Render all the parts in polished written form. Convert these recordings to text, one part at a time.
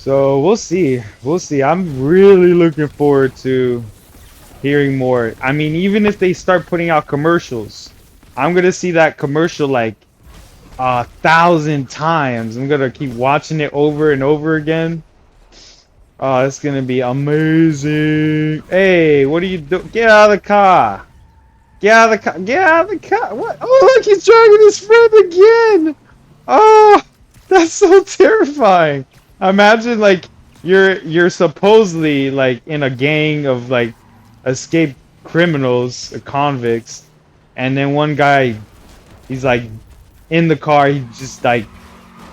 So we'll see. We'll see. I'm really looking forward to hearing more. I mean, even if they start putting out commercials, I'm gonna see that commercial like 1,000 times. I'm gonna keep watching it over and over again. Oh, it's gonna be amazing. Hey, what are you doing? Get out of the car. Get out of the car. Get out of the car. What? Oh, look, he's dragging his friend again. Oh, that's so terrifying. Imagine like you're supposedly like in a gang of like escaped criminals, convicts, and then one guy, he's like in the car. He just like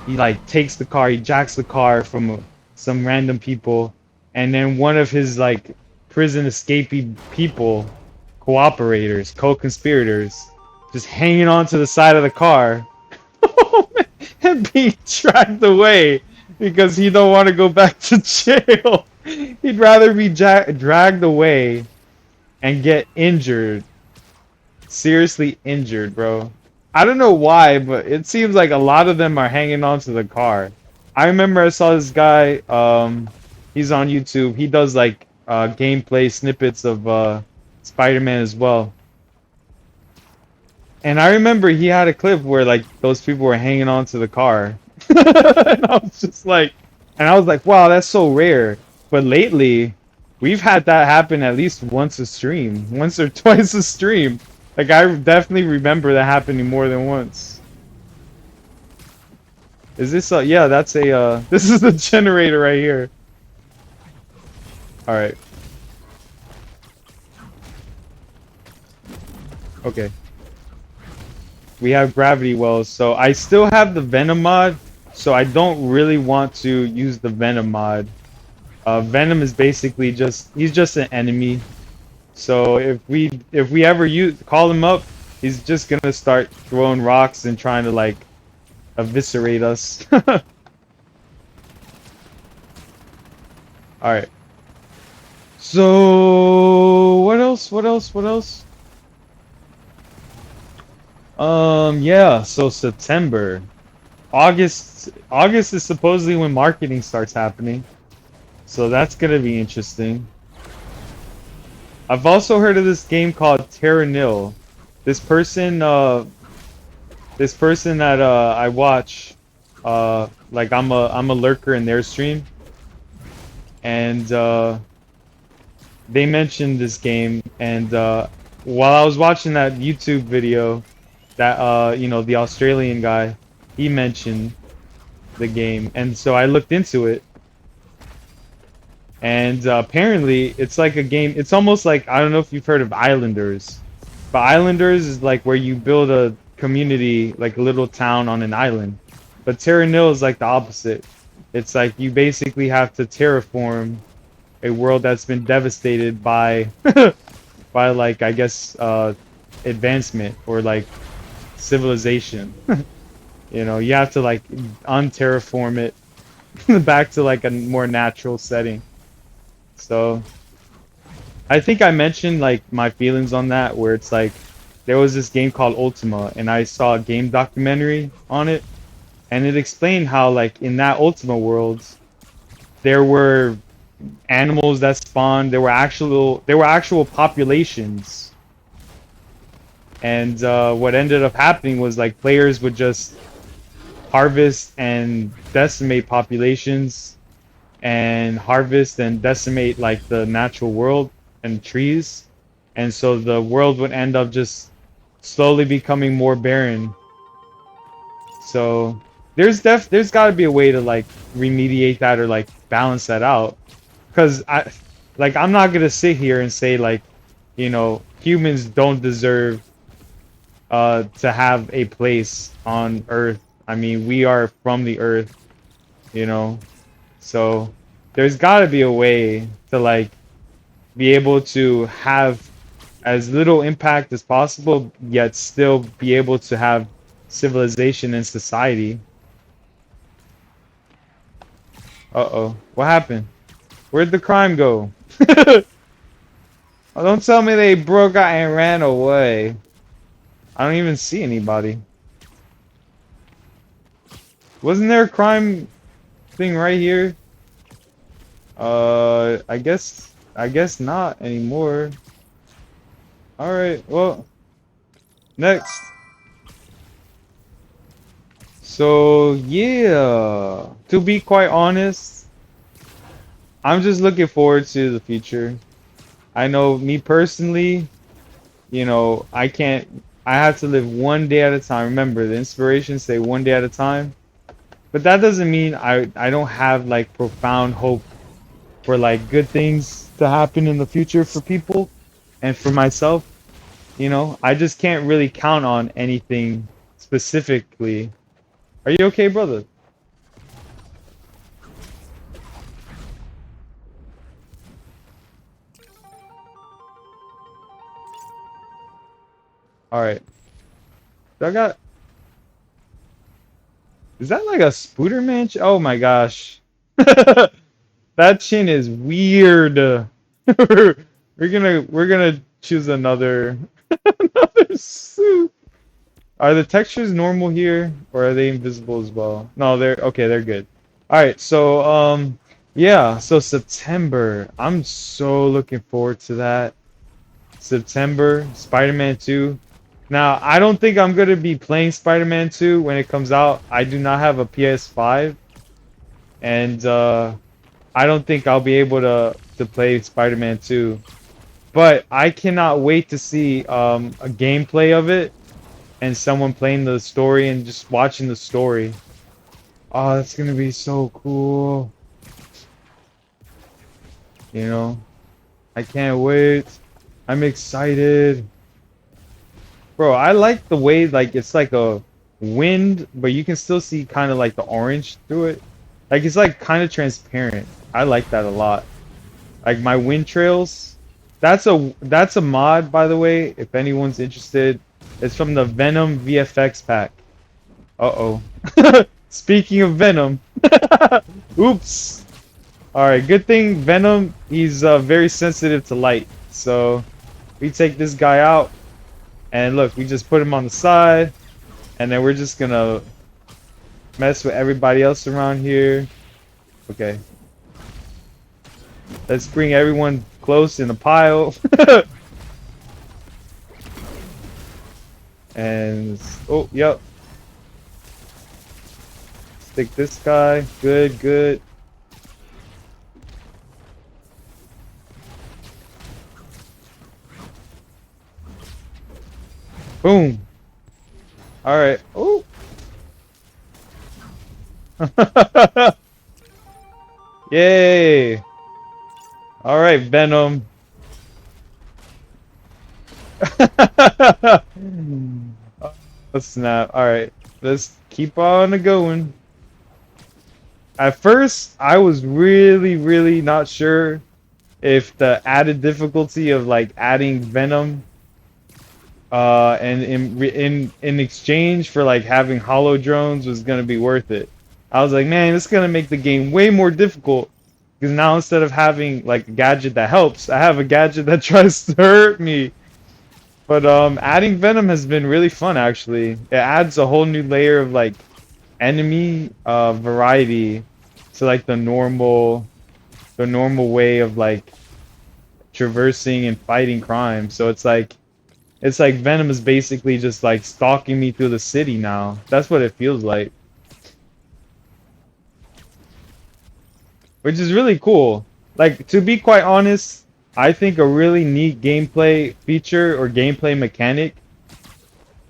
he like takes the car, he jacks the car from some random people, and then one of his like prison escapee people, cooperators, co-conspirators, just hanging onto the side of the car and being dragged away because he don't want to go back to jail. He'd rather be dragged away and get injured, seriously injured, bro. I don't know why, but it seems like a lot of them are hanging on to the car. I remember I saw this guy, he's on YouTube. He does like gameplay snippets of Spider-Man as well. And I remember he had a clip where like those people were hanging on to the car. And I was just like, and I was like, wow, that's so rare. But lately, we've had that happen at least once a stream, once or twice a stream. Like I definitely remember that happening more than once. Is this a, yeah, that's a this is the generator right here. All right. Okay. We have gravity wells, so I still have the Venom mod, so I don't really want to use the Venom mod. Venom is basically just, he's just an enemy. So if we ever call him up, he's just gonna start throwing rocks and trying to like eviscerate us. All right. So what else? What else? What else? Yeah. So September, August is supposedly when marketing starts happening. So that's gonna be interesting. I've also heard of this game called Terra Nil. This person, this person that I watch, like I'm a lurker in their stream, and they mentioned this game, and while I was watching that YouTube video, that the Australian guy, he mentioned the game, and so I looked into it, and apparently it's like a game. It's almost like, I don't know if you've heard of Islanders, but Islanders is like where you build a community, like a little town on an island. But Terra Nil is like the opposite. It's like you basically have to terraform a world that's been devastated by by like, I guess, advancement or like civilization. You have to like unterraform it back to like a more natural setting. So I think I mentioned like my feelings on that, where it's like there was this game called Ultima, and I saw a game documentary on it, and it explained how like in that Ultima world there were animals that spawned, there were actual populations, and what ended up happening was like players would just harvest and decimate populations, and harvest and decimate like the natural world and trees, and so the world would end up just slowly becoming more barren. So there's got to be a way to like remediate that or like balance that out, because I'm not gonna sit here and say like, humans don't deserve to have a place on Earth. I mean, we are from the Earth, you know. So there's got to be a way to like be able to have as little impact as possible, yet still be able to have civilization and society. Uh-oh. What happened? Where'd the crime go? Oh, don't tell me they broke out and ran away. I don't even see anybody. Wasn't there a crime thing right here? I guess not anymore. Alright, well, next. So, yeah. To be quite honest, I'm just looking forward to the future. I know me personally, I can't, I have to live one day at a time. Remember, the inspirations say one day at a time. But that doesn't mean I don't have like profound hope for like good things to happen in the future for people and for myself. I just can't really count on anything specifically. Are you okay, brother? All right. So I got. Is that like a Spooderman? Oh my gosh. That chin is weird. We're gonna choose another another suit. Are the textures normal here, or are they invisible as well? No, they're okay. They're good. All right. So yeah. So September. I'm so looking forward to that. September, Spider-Man 2. Now, I don't think I'm gonna be playing Spider-Man 2 when it comes out. I do not have a PS5, and I don't think I'll be able to play Spider-Man 2. But I cannot wait to see a gameplay of it and someone playing the story and just watching the story. Oh, that's gonna be so cool. You know, I can't wait. I'm excited. Bro, I like the way like it's like a wind, but you can still see kind of like the orange through it. Like it's like kind of transparent. I like that a lot. Like my wind trails. That's a mod, by the way, if anyone's interested. It's from the Venom VFX pack. Uh-oh. Speaking of Venom. Oops. Alright, good thing Venom, he's very sensitive to light. So we take this guy out, and look, we just put him on the side, and then we're just gonna mess with everybody else around here. Okay. Let's bring everyone close in a pile. And oh, yep. Stick this guy. Good, good. Boom. All right. Oh. Yay. All right, Venom. Oh, snap. All right. Let's keep on going. At first, I was really, really not sure if the added difficulty of like adding Venom and in exchange for like having hollow drones was gonna be worth it. I was like, man, this is gonna make the game way more difficult because now instead of having like a gadget that helps, I have a gadget that tries to hurt me. But adding Venom has been really fun actually. It adds a whole new layer of like enemy variety to like the normal way of like traversing and fighting crime. So it's like Venom is basically just like stalking me through the city now. That's what it feels like. Which is really cool. Like, to be quite honest, I think a really neat gameplay feature or gameplay mechanic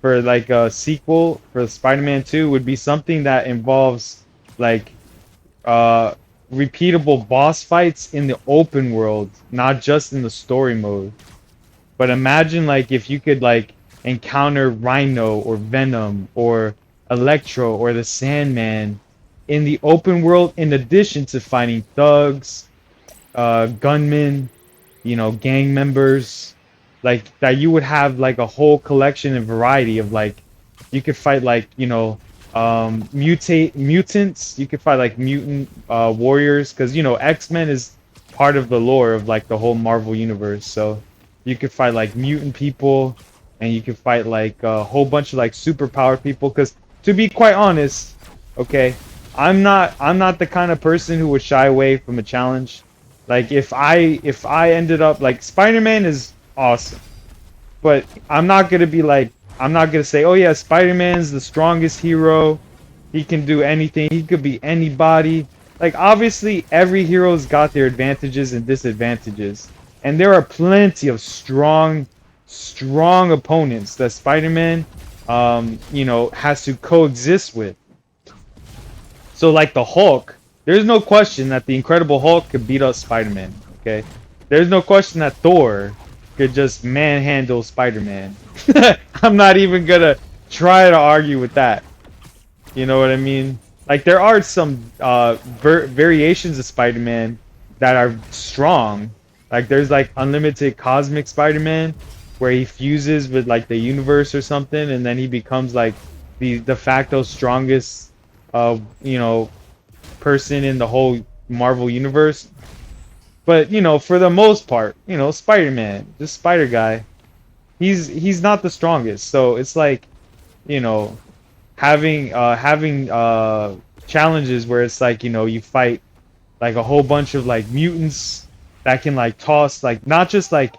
for like a sequel for Spider-Man 2 would be something that involves like uh repeatable boss fights in the open world, not just in the story mode. But imagine like if you could like encounter Rhino or Venom or Electro or the Sandman in the open world in addition to fighting thugs, gunmen, gang members, like that you would have like a whole collection and variety of like you could fight like, mutants, you could fight like mutant warriors because X-Men is part of the lore of like the whole Marvel universe. So you could fight like mutant people and you could fight like a whole bunch of like superpowered people because to be quite honest, okay, I'm not the kind of person who would shy away from a challenge. Like if I ended up like Spider-Man is awesome, but I'm not gonna say, oh yeah, Spider-Man's the strongest hero. He can do anything. He could be anybody. Like obviously every hero's got their advantages and disadvantages. And there are plenty of strong opponents that Spider-Man has to coexist with. So like the Hulk, there's no question that the Incredible Hulk could beat up Spider-Man, okay? There's no question that Thor could just manhandle Spider-Man. I'm not even gonna try to argue with that. You know what I mean? Like there are some variations of Spider-Man that are strong. Like there's like Unlimited Cosmic Spider-Man where he fuses with like the universe or something and then he becomes like the de facto strongest you know person in the whole Marvel universe. But for the most part, Spider-Man, this Spider guy, he's not the strongest. So it's like, you know, having challenges where it's like, you fight like a whole bunch of like mutants that can like toss like not just like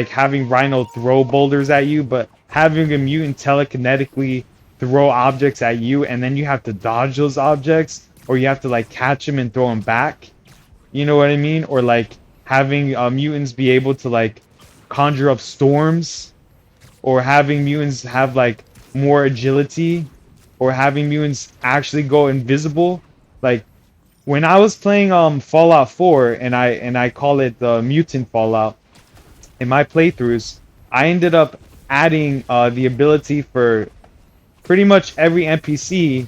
having Rhino throw boulders at you, but having a mutant telekinetically throw objects at you, and then you have to dodge those objects, or you have to like catch them and throw them back. You know what I mean? Or like having mutants be able to like conjure up storms, or having mutants have like more agility, or having mutants actually go invisible. Like when I was playing Fallout 4, and I call it the Mutant Fallout in my playthroughs, I ended up adding the ability for pretty much every NPC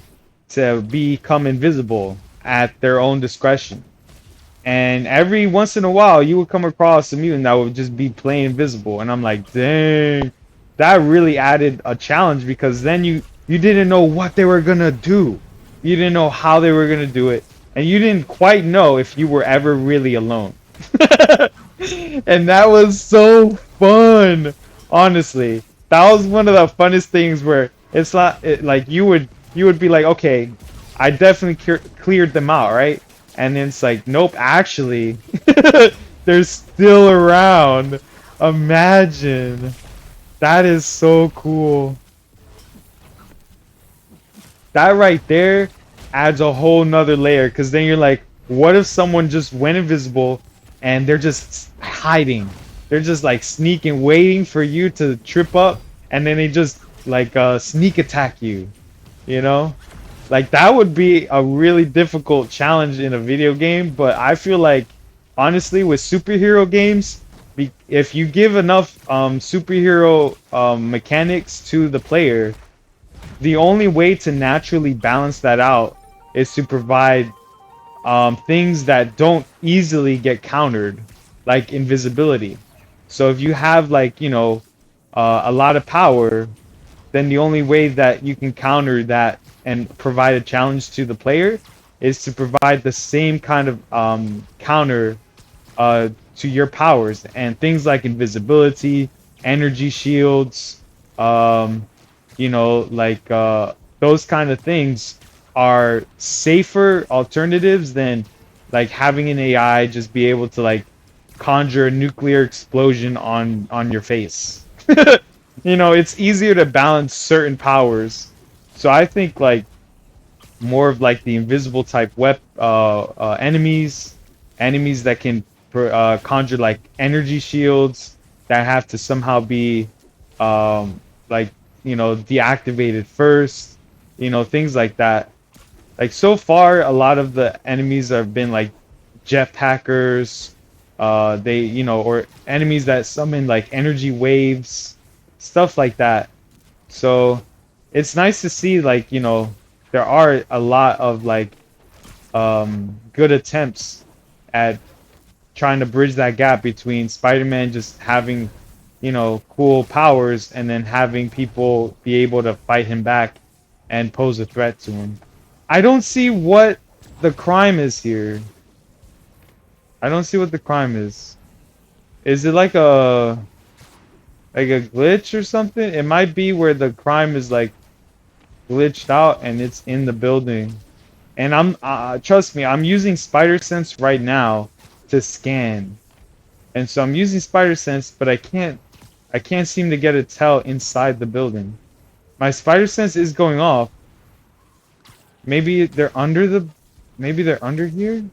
to become invisible at their own discretion. And every once in a while, you would come across a mutant that would just be plain invisible, and I'm like, dang, that really added a challenge because then you didn't know what they were gonna do, you didn't know how they were gonna do it, and you didn't quite know if you were ever really alone. And that was so fun, honestly. That was one of the funnest things where it's not like you would be like, okay, I definitely cleared them out, right? And then it's like, nope, actually, they're still around. Imagine. That is so cool. That right there adds a whole nother layer, because then you're like, what if someone just went invisible and they're just hiding? They're just like sneaking, waiting for you to trip up, and then they just like sneak attack you, you know? Like that would be a really difficult challenge in a video game, but I feel like honestly with superhero games, if you give enough superhero mechanics to the player, the only way to naturally balance that out is to provide things that don't easily get countered, like invisibility. So if you have like, a lot of power, then the only way that you can counter that and provide a challenge to the player is to provide the same kind of counter to your powers, and things like invisibility, energy shields, like those kind of things are safer alternatives than like having an AI just be able to like conjure a nuclear explosion on your face. It's easier to balance certain powers. So I think like more of like the invisible type enemies that can conjure like energy shields that have to somehow be like deactivated first, things like that. Like so far, a lot of the enemies have been like jetpackers, or enemies that summon like energy waves, stuff like that. So it's nice to see like there are a lot of like good attempts at trying to bridge that gap between Spider-Man just having cool powers and then having people be able to fight him back and pose a threat to him. I don't see what the crime is here. I don't see what the crime is. Is it like a glitch or something? It might be where the crime is like glitched out and it's in the building. And I'm trust me, I'm using Spider Sense right now, to scan. And so I'm using spider sense, but I can't seem to get a tell inside the building. My spider sense is going off. Maybe they're under the maybe they're under here?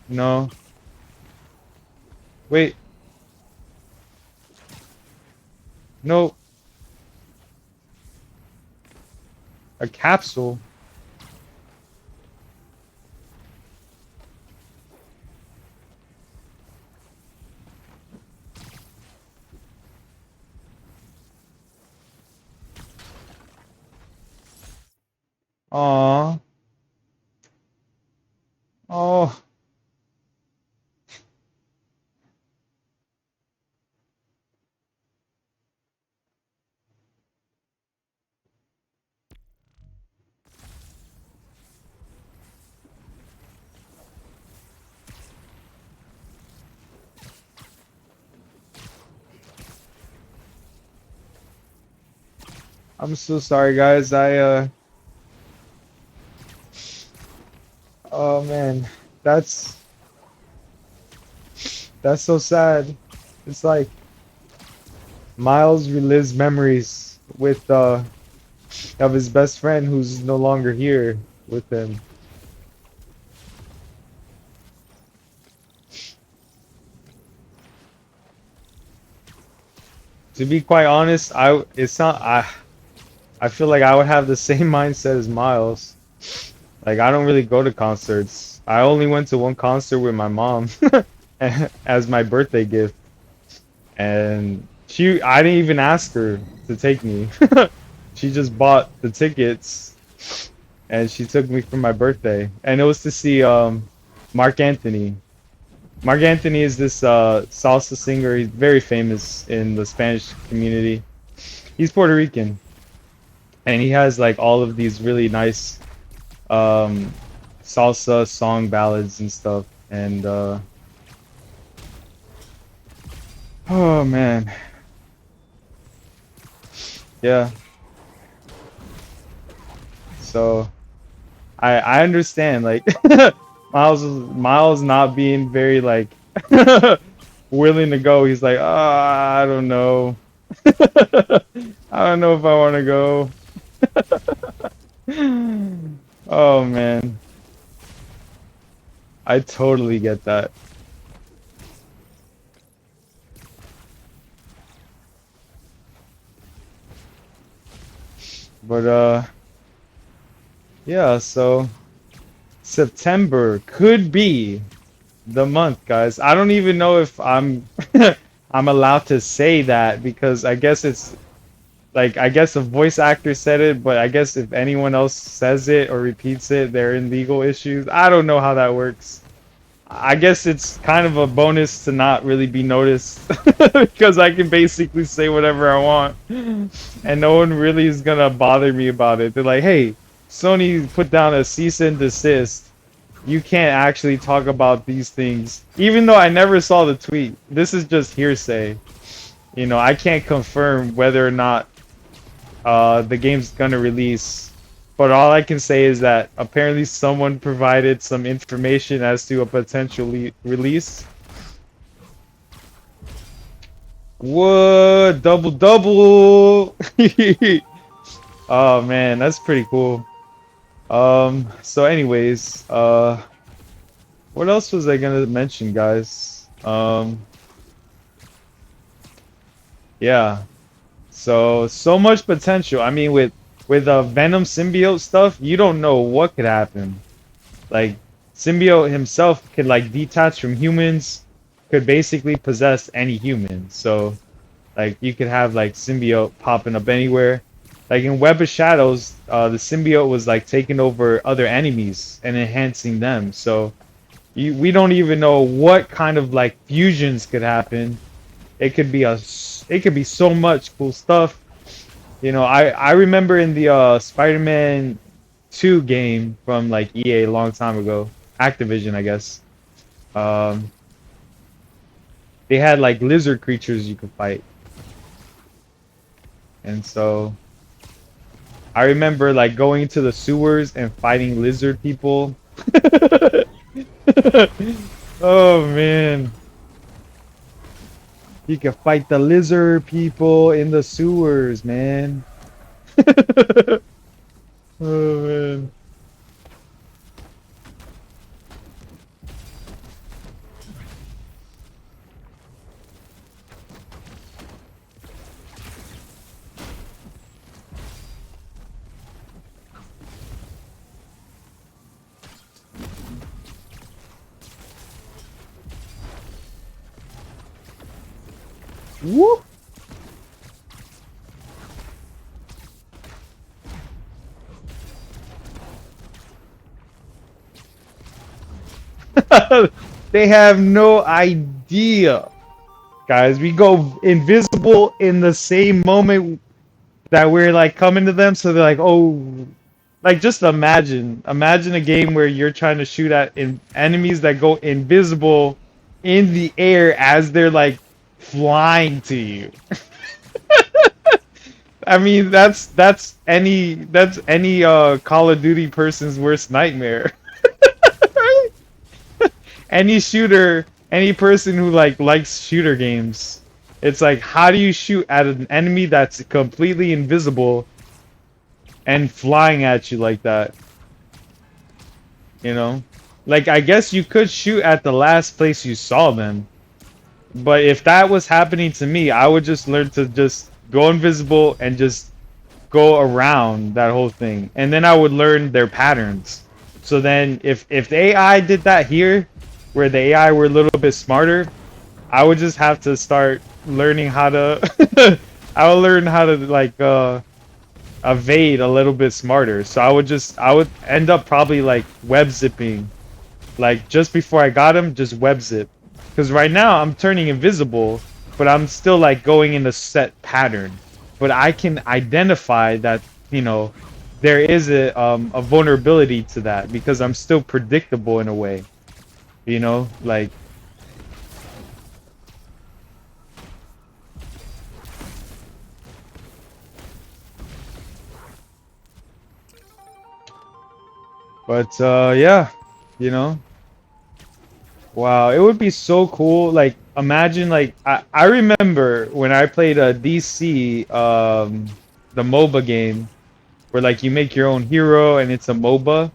No. Wait. No. A capsule. Aww. Oh. I'm so sorry guys. Oh man. That's that's so sad. It's like Miles relives memories with of his best friend who's no longer here with him. To be quite honest, I feel like I would have the same mindset as Miles. Like I don't really go to concerts. I only went to one concert with my mom as my birthday gift. And I didn't even ask her to take me. She just bought the tickets and she took me for my birthday. And it was to see Mark Anthony. Mark Anthony is this salsa singer. He's very famous in the Spanish community. He's Puerto Rican, and he has like all of these really nice salsa song ballads and stuff. And oh man, yeah. So I understand like Miles not being very like willing to go. He's like, I don't know. I don't know if I want to go. Oh man, I totally get that. But yeah, so September could be the month, guys. I don't even know if I'm I'm allowed to say that because I guess it's like I guess a voice actor said it, but I guess if anyone else says it or repeats it, they're in legal issues. I don't know how that works. I guess it's kind of a bonus to not really be noticed because I can basically say whatever I want and no one really is gonna bother me about it. They're like, hey, Sony put down a cease and desist. You can't actually talk about these things. Even though I never saw the tweet. This is just hearsay. You know, I can't confirm whether or not the game's gonna release. But all I can say is that apparently someone provided some information as to a potential release. What? Double double! Oh man, that's pretty cool. So anyways, what else was I gonna mention, guys? Yeah. So much potential. I mean, with Venom symbiote stuff, you don't know what could happen. Like symbiote himself could like detach from humans, could basically possess any human. So like you could have like symbiote popping up anywhere. Like in Web of Shadows, the symbiote was like taking over other enemies and enhancing them. So we don't even know what kind of like fusions could happen. It could be so much cool stuff. You know, I remember in the Spider-Man 2 game from like EA a long time ago, Activision, I guess. Um, they had like lizard creatures you could fight, and so I remember like going to the sewers and fighting lizard people. Oh man. You can fight the lizard people in the sewers, man. Oh man. Whoop. They have no idea. Guys, we go invisible in the same moment that we're like coming to them, so they're like, oh, like just imagine a game where you're trying to shoot at enemies that go invisible in the air as they're like flying to you. I mean, that's any Call of Duty person's worst nightmare. Any shooter, any person who like likes shooter games, it's like, how do you shoot at an enemy that's completely invisible and flying at you like that? You know, like I guess you could shoot at the last place you saw them, but if that was happening to me, I would just learn to just go invisible and just go around that whole thing, and then I would learn their patterns. So then, if the AI did that here, where the AI were a little bit smarter, I would just have to start learning how to. I would learn how to like evade a little bit smarter. So I would end up probably like web zipping, like just before I got him, just web zip. Because right now I'm turning invisible, but I'm still like going in a set pattern. But I can identify that, you know, there is a vulnerability to that because I'm still predictable in a way. You know, like. But yeah, you know. Wow, it would be so cool. Like, imagine, like, I remember when I played a DC, the MOBA game, where like you make your own hero and it's a MOBA,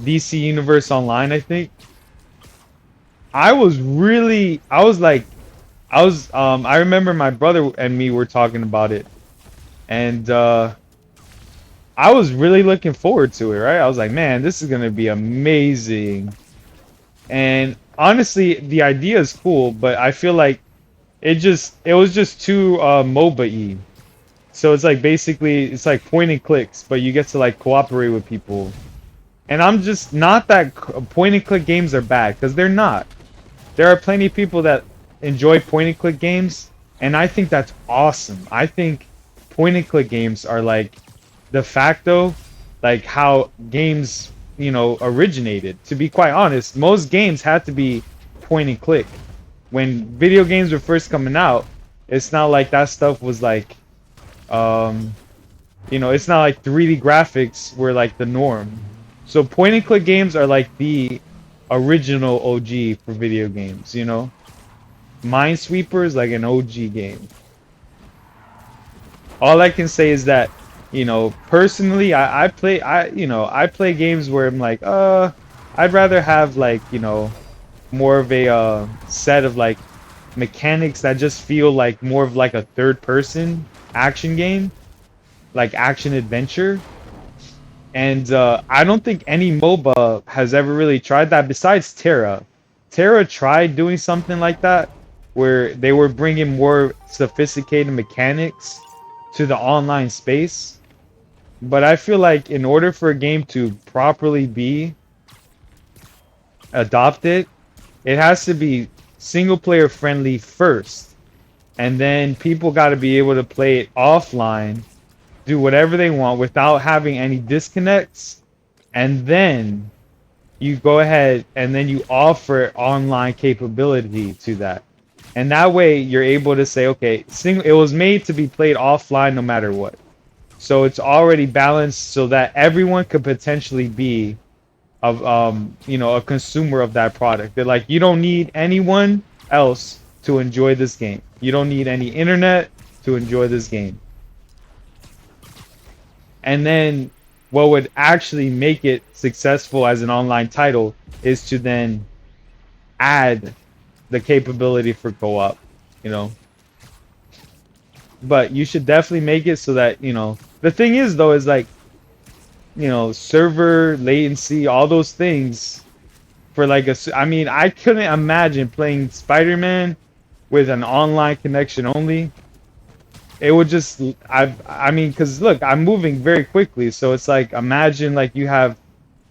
DC Universe Online, I think. I was like, I remember my brother and me were talking about it, and I was really looking forward to it, right? I was like, man, this is gonna be amazing. And honestly, the idea is cool, but I feel like it was just too MOBA-y. So it's like basically it's like point and clicks, but you get to like cooperate with people. And I'm just not that point and click games are bad, because they're not. There are plenty of people that enjoy point and click games, and I think that's awesome. I think point and click games are like de facto, like how games, you know, originated. To be quite honest, most games had to be point and click. When video games were first coming out, it's not like that stuff was like, um, you know, it's not like 3D graphics were like the norm. So point and click games are like the original OG for video games, you know? Minesweeper is like an OG game. All I can say is that, you know, personally, I play games where I'm like, I'd rather have like, you know, more of a set of like mechanics that just feel like more of like a third person action game, like action adventure. And I don't think any MOBA has ever really tried that besides Terra. Terra tried doing something like that, where they were bringing more sophisticated mechanics to the online space. But I feel like in order for a game to properly be adopted, it has to be single player friendly first. And then people got to be able to play it offline, do whatever they want without having any disconnects, and then you go ahead and then you offer online capability to that. And that way you're able to say, okay, it was made to be played offline no matter what. So it's already balanced so that everyone could potentially be of you know, a consumer of that product. They're like, you don't need anyone else to enjoy this game. You don't need any internet to enjoy this game. And then what would actually make it successful as an online title is to then add the capability for co-op, you know. But you should definitely make it so that, you know, the thing is though is like, you know, server latency, all those things for like I mean, I couldn't imagine playing Spider-Man with an online connection only. It would just I mean, cuz look, I'm moving very quickly, so it's like imagine like you have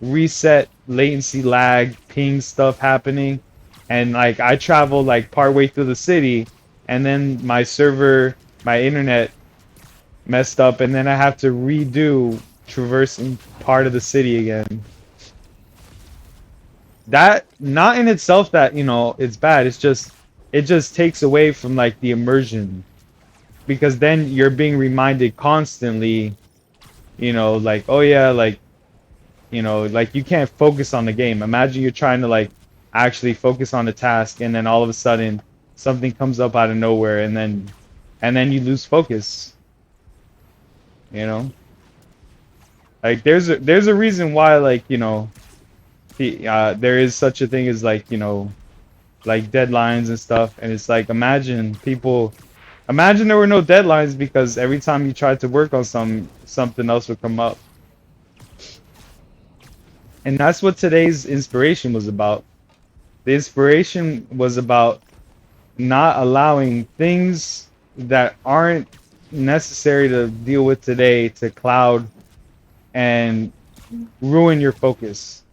reset latency lag ping stuff happening, and like I travel like partway through the city, and then my server, my internet messed up, and then I have to redo traversing part of the city again. That not in itself that, you know, it's bad. It's just it just takes away from like the immersion, because then you're being reminded constantly, you know, like, oh yeah, like, you know, like you can't focus on the game. Imagine you're trying to like actually focus on the task, and then all of a sudden something comes up out of nowhere, and then you lose focus, you know. Like there's a reason why, like, you know, there is such a thing as like, you know, like deadlines and stuff, and it's like imagine there were no deadlines, because every time you tried to work on something else would come up. And that's what today's inspiration was about. The inspiration was about not allowing things that aren't necessary to deal with today to cloud and ruin your focus.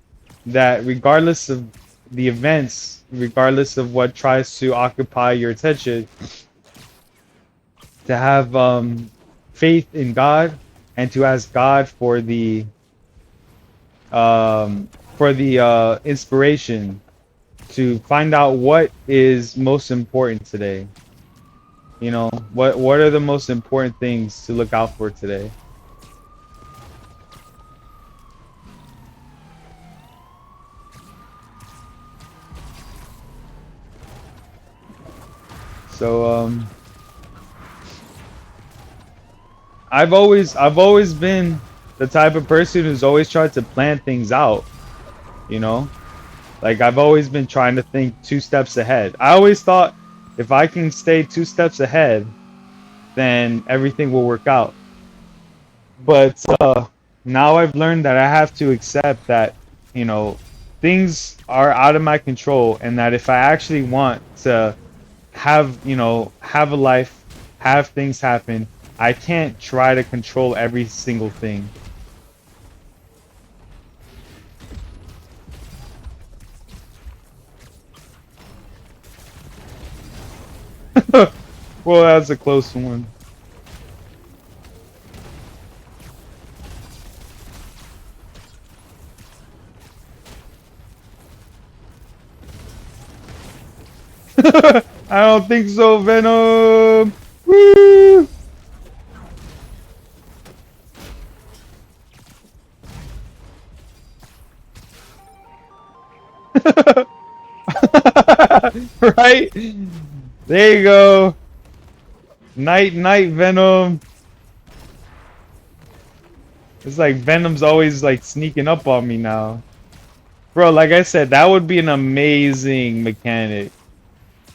That regardless of the events, regardless of what tries to occupy your attention, to have faith in God, and to ask God for the inspiration to find out what is most important today. You know, what are the most important things to look out for today? So I've always been the type of person who's always tried to plan things out, you know? Like I've always been trying to think 2 steps ahead. I always thought if I can stay 2 steps ahead, then everything will work out. But now I've learned that I have to accept that, you know, things are out of my control, and that if I actually want to have, you know, have a life, have things happen, I can't try to control every single thing. Well, that's a close one. I don't think so, Venom. Woo! Right? There you go. Night, night, Venom. It's like Venom's always like sneaking up on me now. Bro, like I said, that would be an amazing mechanic.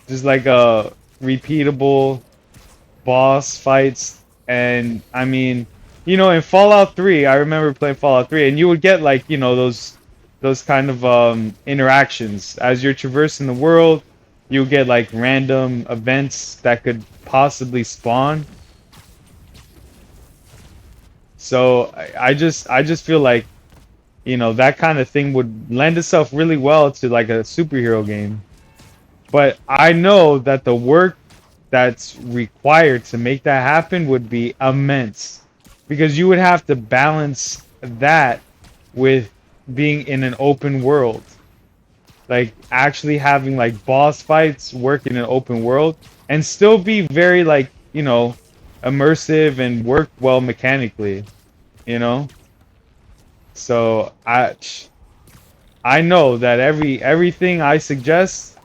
Just like a repeatable boss fights. And I mean, you know, in Fallout 3, I remember playing Fallout 3, and you would get like, you know, those kind of interactions as you're traversing the world. You get like random events that could possibly spawn. So I just feel like, you know, that kind of thing would lend itself really well to like a superhero game. But I know that the work that's required to make that happen would be immense, because you would have to balance that with being in an open world, like actually having like boss fights work in an open world and still be very like, you know, immersive and work well mechanically, you know. So I know that everything I suggest,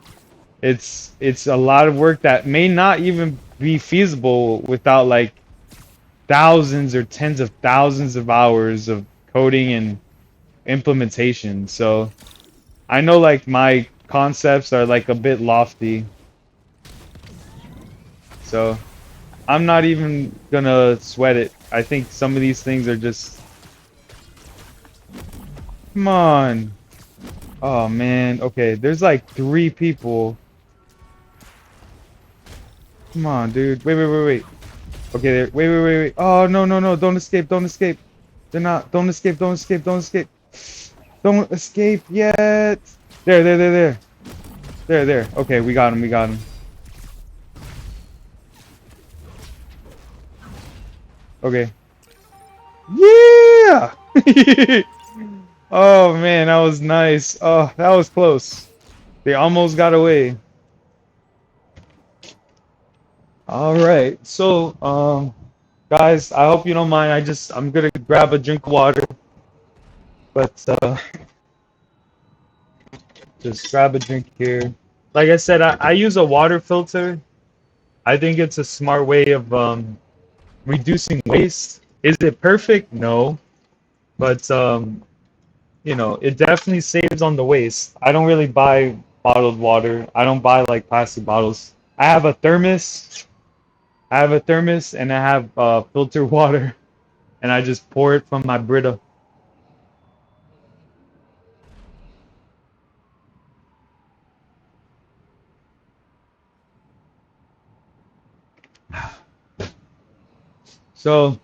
it's a lot of work that may not even be feasible without like thousands or tens of thousands of hours of coding and implementation. So I know like my concepts are like a bit lofty. So I'm not even gonna sweat it. I think some of these things are just, come on. Oh man, okay, there's like 3 people. Come on, dude. Wait. Okay, wait. Oh, no, don't escape, don't escape. They're not, don't escape, don't escape, don't escape. Don't escape yet. There. Okay, we got him. Okay. Yeah! Oh man, that was nice. Oh, that was close. They almost got away. All right. So, guys, I hope you don't mind. I'm gonna grab a drink of water, but just grab a drink here. Like I said, I use a water filter. I think it's a smart way of reducing waste. Is it perfect? No, but you know, it definitely saves on the waste. I don't really buy bottled water. I don't buy like plastic bottles. I have a thermos. And I have filtered water, and I just pour it from my Brita. So,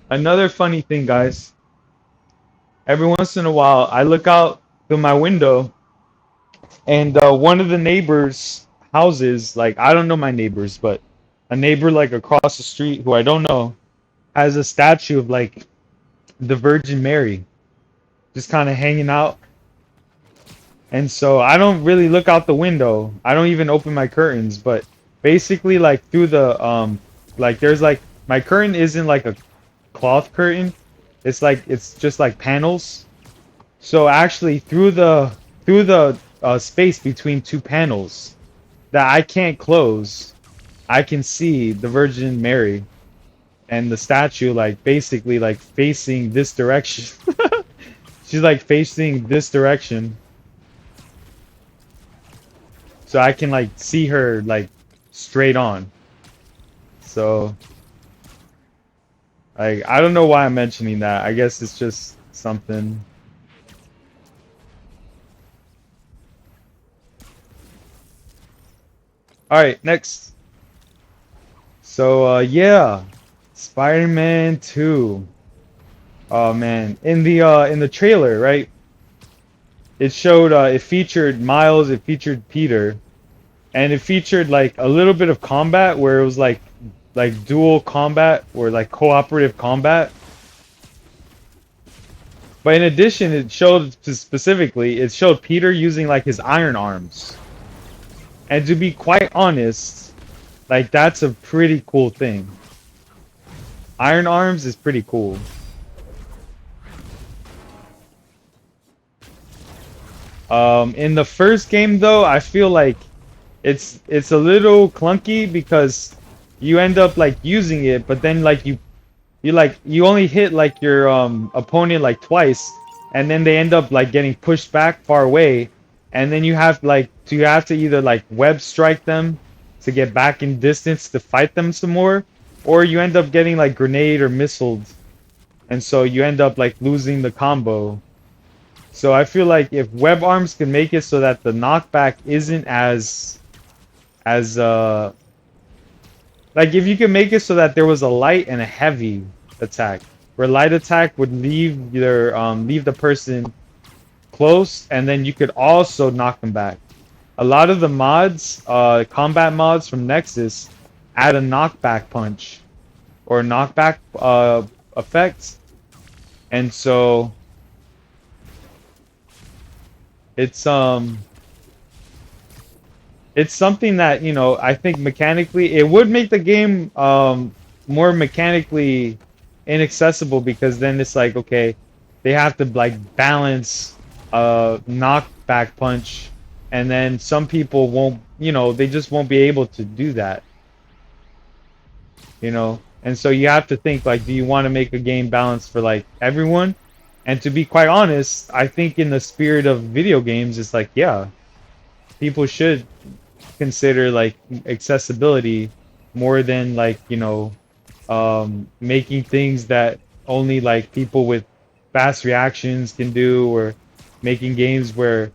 another funny thing, guys. Every once in a while, I look out through my window, and one of the neighbors' houses, like I don't know my neighbors, but a neighbor like across the street who I don't know, has a statue of like the Virgin Mary, just kind of hanging out. And so I don't really look out the window. I don't even open my curtains, but basically like through the like there's like my curtain isn't like a cloth curtain. It's like it's just like panels. So actually through the space between 2 panels that I can't close, I can see the Virgin Mary and the statue like basically like facing this direction. She's like facing this direction. So I can like see her like straight on. So like I don't know why I'm mentioning that. I guess it's just something. All right, next. So yeah, Spider-Man 2. Oh man, in the trailer, right? It showed it featured Miles, it featured Peter, and it featured like a little bit of combat where it was like dual combat or like cooperative combat. But in addition, it showed specifically, it showed Peter using like his iron arms. And to be quite honest, like that's a pretty cool thing. Iron arms is pretty cool. In the first game though, I feel like it's a little clunky because you end up like using it, but then like you only hit like your opponent like twice, and then they end up like getting pushed back far away, and then you have to either like web strike them to get back in distance to fight them some more, or you end up getting like grenade or missiled, and so you end up like losing the combo. So I feel like if web arms can make it so that the knockback isn't as like if you can make it so that there was a light and a heavy attack, where light attack would leave the person close, and then you could also knock them back. A lot of the mods, combat mods from Nexus, add a knockback punch or knockback effects, and so it's it's something that, you know, I think mechanically it would make the game more mechanically inaccessible, because then it's like, okay, they have to like balance knockback punch, and then some people won't, they just won't be able to do that, And so you have to think like, do you want to make a game balanced for like everyone? And to be quite honest, I think in the spirit of video games, it's like, yeah, people should consider like accessibility more than like, making things that only like people with fast reactions can do, or making games where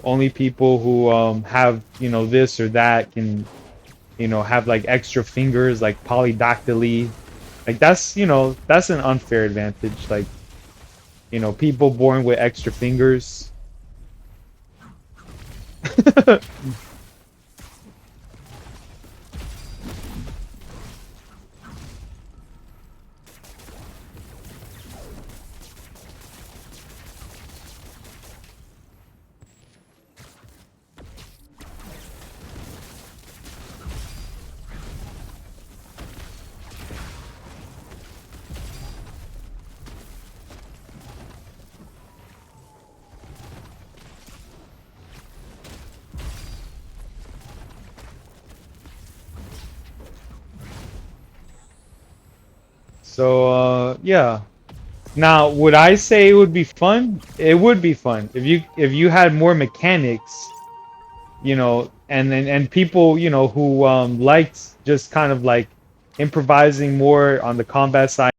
only people who have this or that can have like extra fingers, like polydactyly. Like that's an unfair advantage. Like people born with extra fingers. So yeah. Now, would I say it would be fun? It would be fun if you had more mechanics, and people, who liked just kind of like improvising more on the combat side.